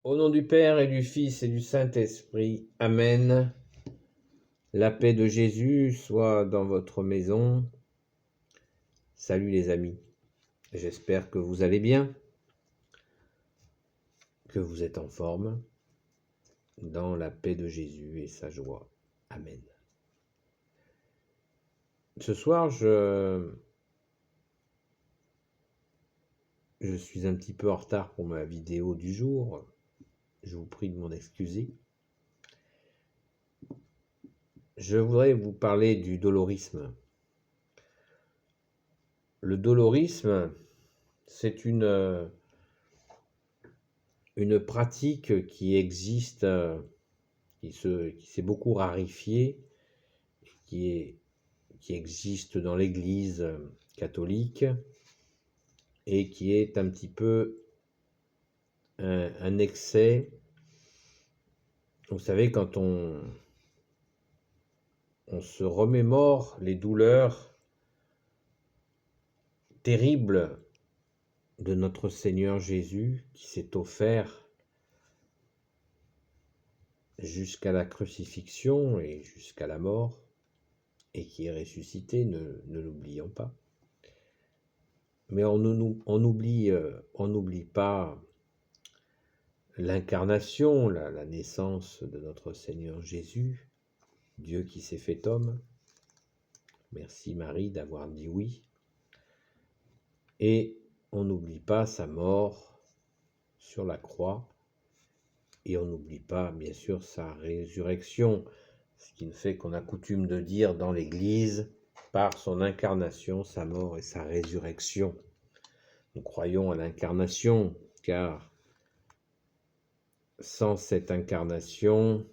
Au nom du Père et du Fils et du Saint-Esprit. Amen. La paix de Jésus soit dans votre maison. Salut les amis. J'espère que vous allez bien, que vous êtes en forme, dans la paix de Jésus et sa joie. Amen. Ce soir, je suis un petit peu en retard pour ma vidéo du jour. Je vous prie de m'en excuser. Je voudrais vous parler du dolorisme. Le dolorisme, c'est une pratique qui existe, qui s'est beaucoup rarifiée, qui existe dans l'Église catholique et qui est un petit peu un excès. Vous savez, quand on se remémore les douleurs terribles de notre Seigneur Jésus qui s'est offert jusqu'à la crucifixion et jusqu'à la mort, et qui est ressuscité, ne l'oublions pas. Mais on n'oublie pas l'incarnation, la naissance de notre Seigneur Jésus, Dieu qui s'est fait homme. Merci Marie d'avoir dit oui. Et on n'oublie pas sa mort sur la croix, et on n'oublie pas bien sûr sa résurrection, ce qui ne fait qu'on a coutume de dire dans l'Église, par son incarnation, sa mort et sa résurrection. Nous croyons à l'incarnation, car sans cette incarnation,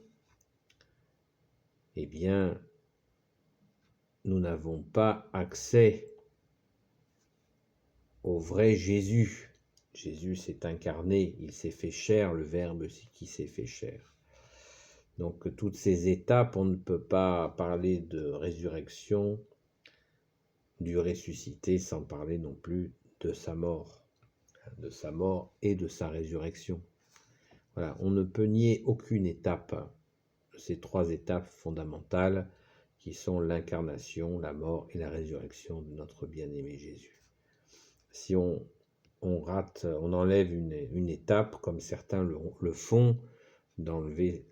eh bien, nous n'avons pas accès au vrai Jésus. Jésus s'est incarné, il s'est fait chair, le Verbe qui s'est fait chair. Donc toutes ces étapes, on ne peut pas parler de résurrection, du ressuscité, sans parler non plus de sa mort et de sa résurrection. Voilà, on ne peut nier aucune étape, ces trois étapes fondamentales qui sont l'incarnation, la mort et la résurrection de notre bien-aimé Jésus. Si on rate, on enlève une étape, comme certains le font, d'enlever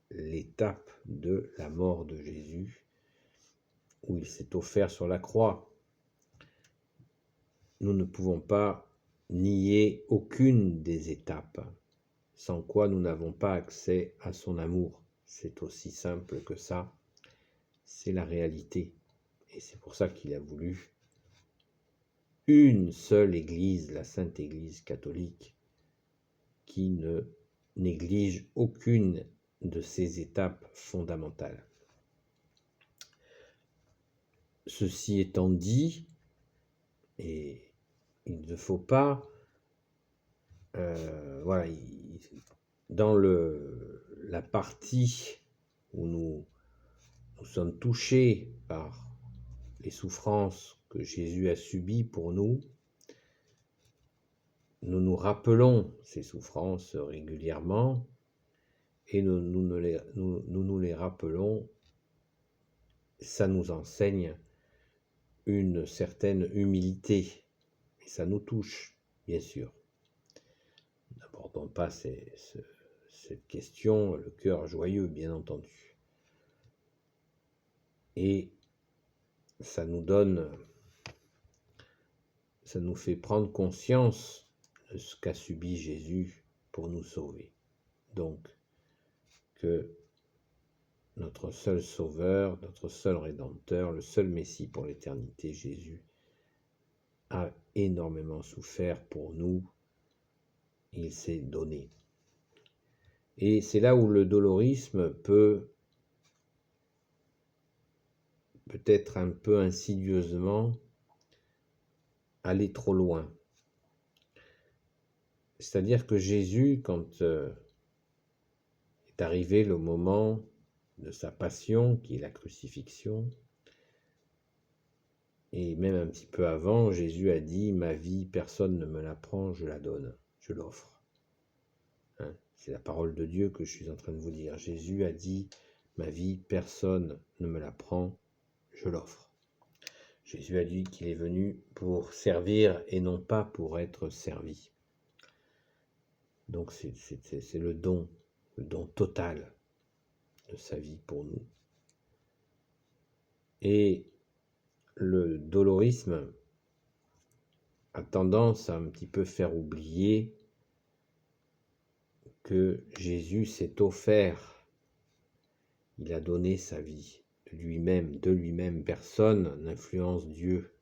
l'étape de la mort de Jésus, où il s'est offert sur la croix. Nous ne pouvons pas nier aucune des étapes, sans quoi nous n'avons pas accès à son amour. C'est aussi simple que ça, c'est la réalité. Et c'est pour ça qu'il a voulu une seule Église, la Sainte Église catholique, qui ne néglige aucune de ces étapes fondamentales. Ceci étant dit, et il ne faut pas, voilà, dans la partie où nous sommes touchés par les souffrances que Jésus a subies pour nous, nous nous rappelons ces souffrances régulièrement, et nous nous les rappelons, ça nous enseigne une certaine humilité, et ça nous touche, bien sûr. N'abordons pas cette question, le cœur joyeux, bien entendu. Et ça nous fait prendre conscience de ce qu'a subi Jésus pour nous sauver. Donc, que notre seul Sauveur, notre seul Rédempteur, le seul Messie pour l'éternité, Jésus, a énormément souffert pour nous. Il s'est donné. Et c'est là où le dolorisme peut être un peu insidieusement aller trop loin. C'est-à-dire que Jésus, quand est arrivé le moment de sa passion, qui est la crucifixion, et même un petit peu avant, Jésus a dit « Ma vie, personne ne me la prend, je la donne, je l'offre. » C'est la parole de Dieu que je suis en train de vous dire. Jésus a dit, ma vie, personne ne me la prend, je l'offre. Jésus a dit qu'il est venu pour servir et non pas pour être servi. Donc c'est le don total de sa vie pour nous. Et le dolorisme a tendance à un petit peu faire oublier que Jésus s'est offert, il a donné sa vie de lui-même, personne n'influence Dieu.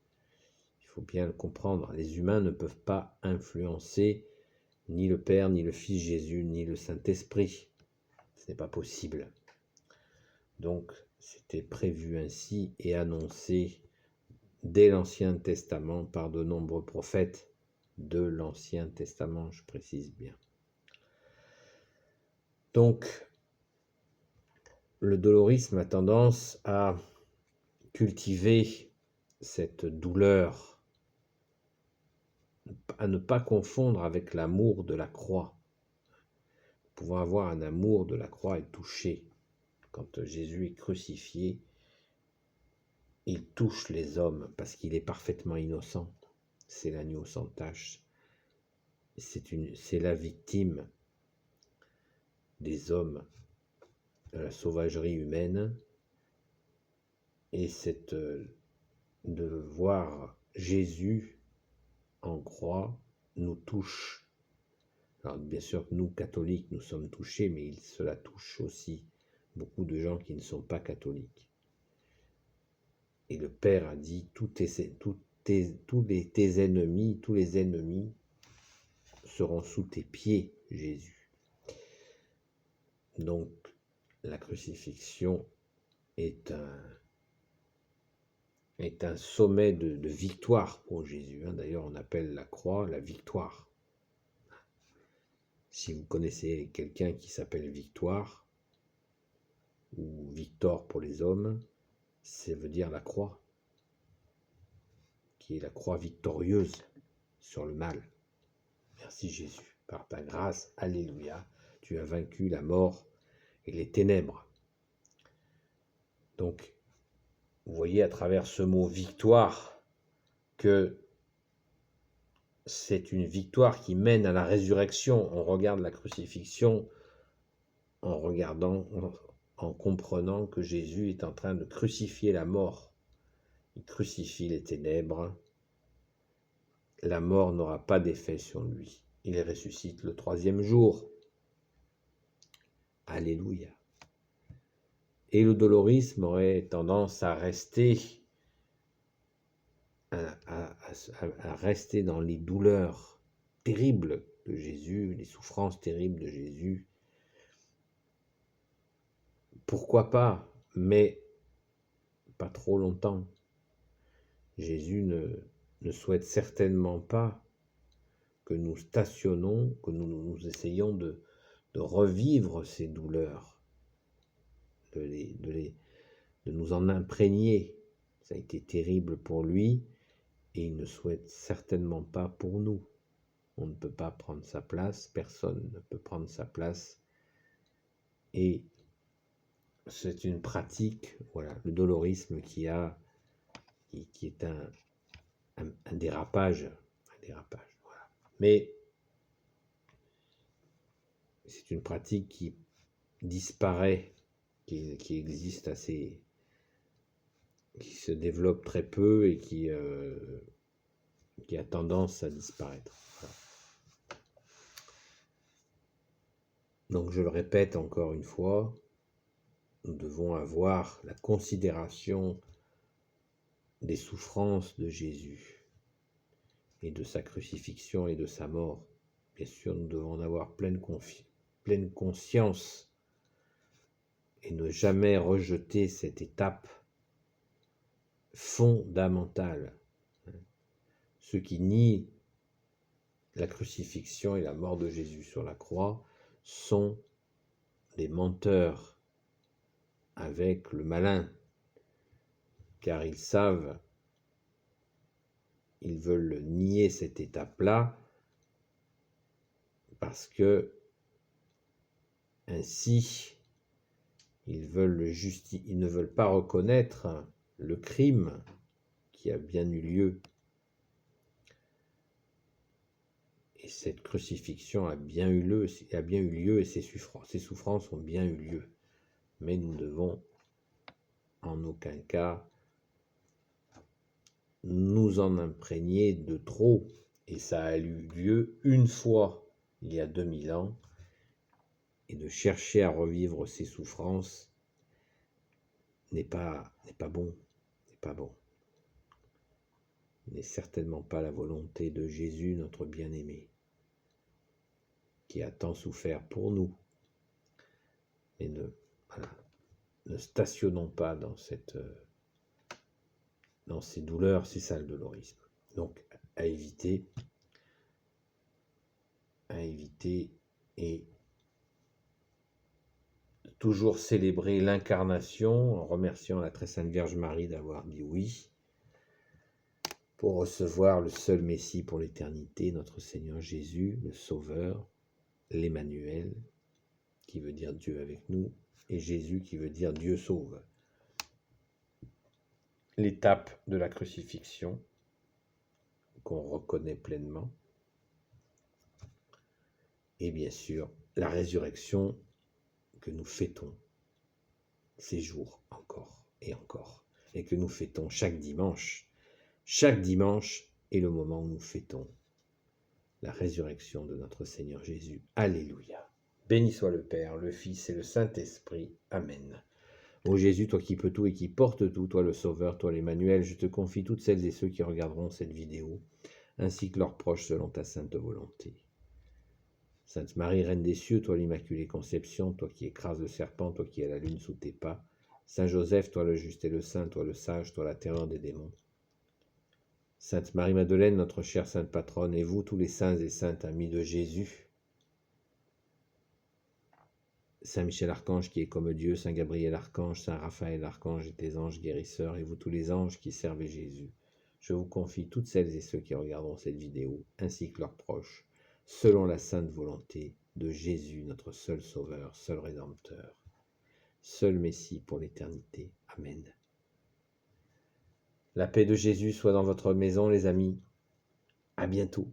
Il faut bien le comprendre, les humains ne peuvent pas influencer ni le Père, ni le Fils Jésus, ni le Saint-Esprit. Ce n'est pas possible. Donc, c'était prévu ainsi et annoncé dès l'Ancien Testament par de nombreux prophètes de l'Ancien Testament, je précise bien. Donc, le dolorisme a tendance à cultiver cette douleur, à ne pas confondre avec l'amour de la croix. Pouvons avoir un amour de la croix et toucher. Quand Jésus est crucifié, il touche les hommes parce qu'il est parfaitement innocent. C'est l'agneau sans tache. C'est la victime des hommes, de la sauvagerie humaine. Et de voir Jésus en croix nous touche. Alors bien sûr que nous, catholiques, nous sommes touchés, mais cela touche aussi beaucoup de gens qui ne sont pas catholiques. Et le Père a dit, tous les ennemis seront sous tes pieds, Jésus. Donc, la crucifixion est un sommet de victoire pour Jésus. D'ailleurs, on appelle la croix la victoire. Si vous connaissez quelqu'un qui s'appelle Victoire, ou Victor pour les hommes, ça veut dire la croix, qui est la croix victorieuse sur le mal. Merci Jésus, par ta grâce, alléluia, tu as vaincu la mort et les ténèbres. Donc, vous voyez à travers ce mot victoire que c'est une victoire qui mène à la résurrection. On regarde la crucifixion en comprenant que Jésus est en train de crucifier la mort. Il crucifie les ténèbres. La mort n'aura pas d'effet sur lui. Il ressuscite le 3e jour. Alléluia. Et le dolorisme aurait tendance à rester dans les douleurs terribles de Jésus, les souffrances terribles de Jésus. Pourquoi pas, mais pas trop longtemps. Jésus ne souhaite certainement pas que nous stationnons, que nous essayons de revivre ces douleurs, de nous en imprégner. Ça a été terrible pour lui et il ne souhaite certainement pas pour nous. On ne peut pas prendre sa place, personne ne peut prendre sa place. Et c'est une pratique, voilà, le dolorisme qui est un dérapage, voilà. Mais c'est une pratique qui disparaît, qui existe assez, qui se développe très peu et qui a tendance à disparaître. Voilà. Donc je le répète encore une fois, nous devons avoir la considération des souffrances de Jésus et de sa crucifixion et de sa mort. Bien sûr, nous devons en avoir pleine conscience et ne jamais rejeter cette étape fondamentale. Ceux qui nient la crucifixion et la mort de Jésus sur la croix sont des menteurs avec le malin, car ils veulent nier cette étape-là parce que Ainsi, ils ne veulent pas reconnaître le crime qui a bien eu lieu. Et cette crucifixion a bien eu lieu, et ses souffrances ont bien eu lieu. Mais nous ne devons en aucun cas nous en imprégner de trop. Et ça a eu lieu une fois, il y a 2000 ans, et de chercher à revivre ces souffrances n'est pas bon, n'est pas bon. N'est certainement pas la volonté de Jésus, notre bien-aimé, qui a tant souffert pour nous. Mais ne stationnons pas dans ces douleurs, c'est ça le dolorisme. Donc à éviter et toujours célébrer l'incarnation en remerciant la très sainte Vierge Marie d'avoir dit oui pour recevoir le seul Messie pour l'éternité, notre Seigneur Jésus, le Sauveur, l'Emmanuel, qui veut dire Dieu avec nous, et Jésus qui veut dire Dieu sauve. L'étape de la crucifixion qu'on reconnaît pleinement, et bien sûr la résurrection que nous fêtons ces jours encore et encore, et que nous fêtons chaque dimanche. Chaque dimanche est le moment où nous fêtons la résurrection de notre Seigneur Jésus. Alléluia. Béni soit le Père, le Fils et le Saint-Esprit. Amen. Ô Jésus, toi qui peux tout et qui portes tout, toi le Sauveur, toi l'Emmanuel, je te confie toutes celles et ceux qui regarderont cette vidéo, ainsi que leurs proches selon ta sainte volonté. Sainte Marie, Reine des cieux, toi l'Immaculée Conception, toi qui écrases le serpent, toi qui as la lune sous tes pas. Saint Joseph, toi le juste et le saint, toi le sage, toi la terreur des démons. Sainte Marie-Madeleine, notre chère sainte patronne, et vous tous les saints et saintes amis de Jésus. Saint Michel Archange qui est comme Dieu, Saint Gabriel Archange, Saint Raphaël Archange et tes anges guérisseurs, et vous tous les anges qui servez Jésus. Je vous confie toutes celles et ceux qui regarderont cette vidéo, ainsi que leurs proches, selon la sainte volonté de Jésus, notre seul Sauveur, seul Rédempteur, seul Messie pour l'éternité. Amen. La paix de Jésus soit dans votre maison, les amis. À bientôt.